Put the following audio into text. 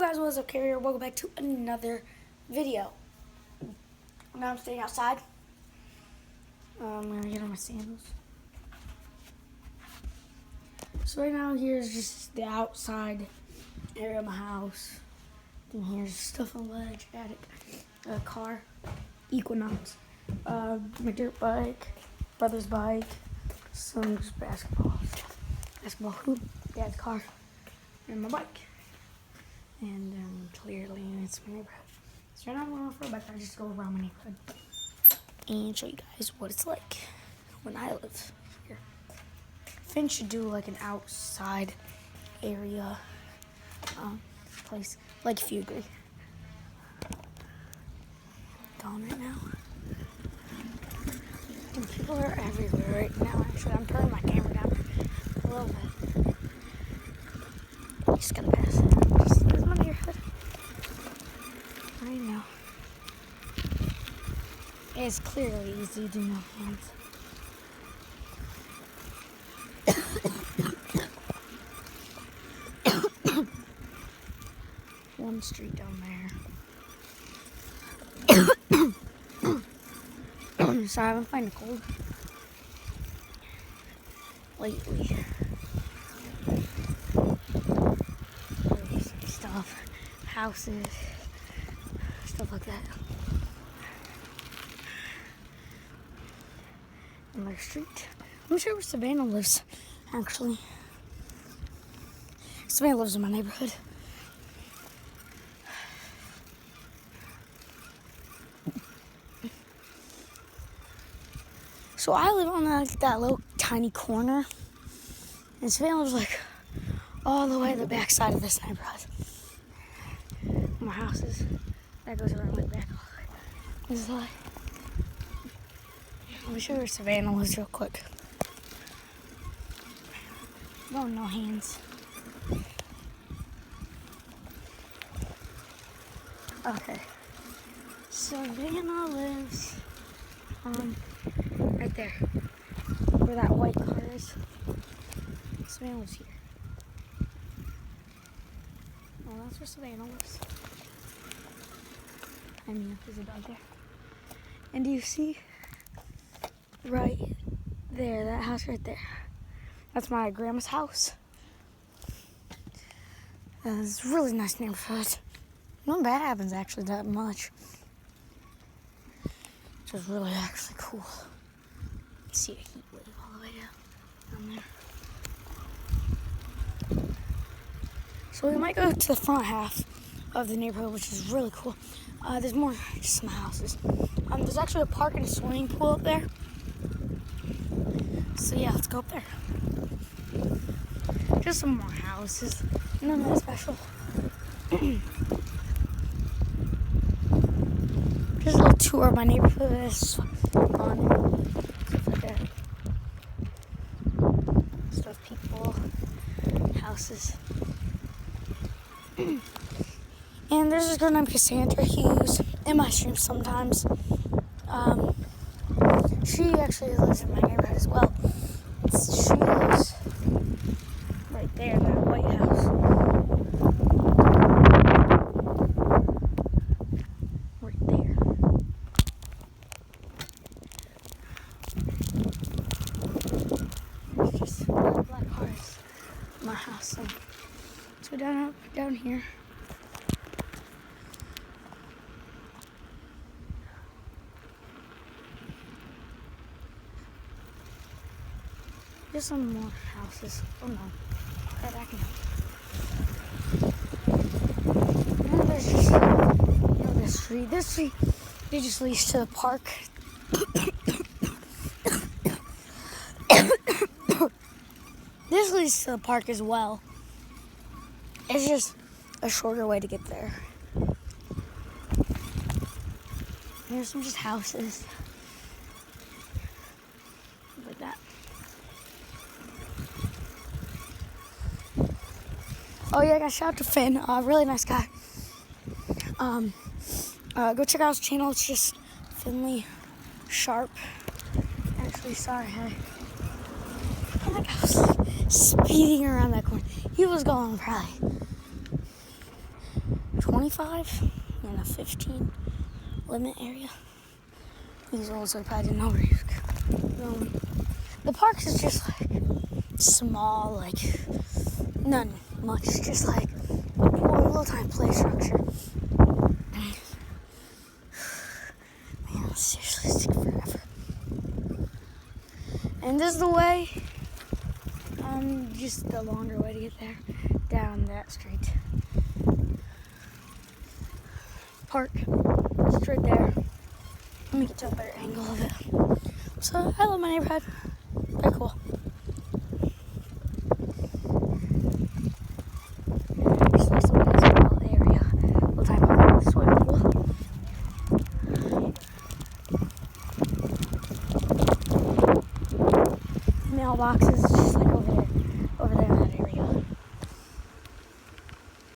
guys, what's up, Carrier? Welcome back to another video. Now I'm staying outside. I'm gonna get on my sandals. So right now here's just the outside area of my house. And here's stuff on the ledge, attic, a car, Equinox, my dirt bike, brother's bike, some just basketball hoop, dad's car, and my bike. And clearly it's my neighborhood. So right now I'm going for a bike ride just to go around my neighborhood and show you guys what it's like when I live here. Finn should do like an outside area place, like if you agree. Going right now. And people are everywhere right now. Actually, I'm turning my camera down a little bit. Just gotta pass it. Just there's my neighborhood. I know. It's clearly easy to do no hands. One street down there. Sorry, I've been finding cold lately. Stuff, houses, stuff like that. On my street. I'm sure where Savannah lives, actually. Savannah lives in my neighborhood. So I live on that little tiny corner, and Savannah lives like all the way to the back side of this neighborhood. My house is, that goes around like back all the way. This is like, let me show you where Savannah lives real quick. No hands. Okay. Savannah lives right there, where that white car is. Savannah lives here. Well, that's where Savannah lives. I mean, there's a dog there. And do you see right there, that house right there? That's my grandma's house. It's a really nice neighborhood. Nothing bad happens actually that much. Which is really actually cool. See a heat wave all the way down there. So we might go to the front half of the neighborhood, which is really cool. There's more, just some houses. There's actually a park and a swimming pool up there. So yeah, let's go up there. Just some more houses. Nothing that special. Just a little tour of my neighborhood. It's fun. Stuff like that. Stuff, people, houses. And there's this girl named Cassandra Hughes in my stream sometimes. She actually lives in my neighborhood as well. She lives right there in that white house. Right there. It's just black cars in my house. So down here. There's some more houses. Oh no. Right back in. And there's just this street. This street, it just leads to the park. This leads to the park as well. It's just a shorter way to get there. There's some just houses. Like that. Oh yeah, I got a shout out to Finn, really nice guy. Go check out his channel. It's just Finley Sharp. Actually, sorry, hey. Oh my gosh, speeding around that corner. He was going probably 25 in a 15 limit area. He's old, so I probably didn't know where he was going. The park is just like small, like none much, just like a little tiny play structure. Man, seriously, it's taking forever. And this is the way, just the longer way to get there, down that street. Park, straight there. Let me get to a better angle of it. So I love my neighborhood. Very cool.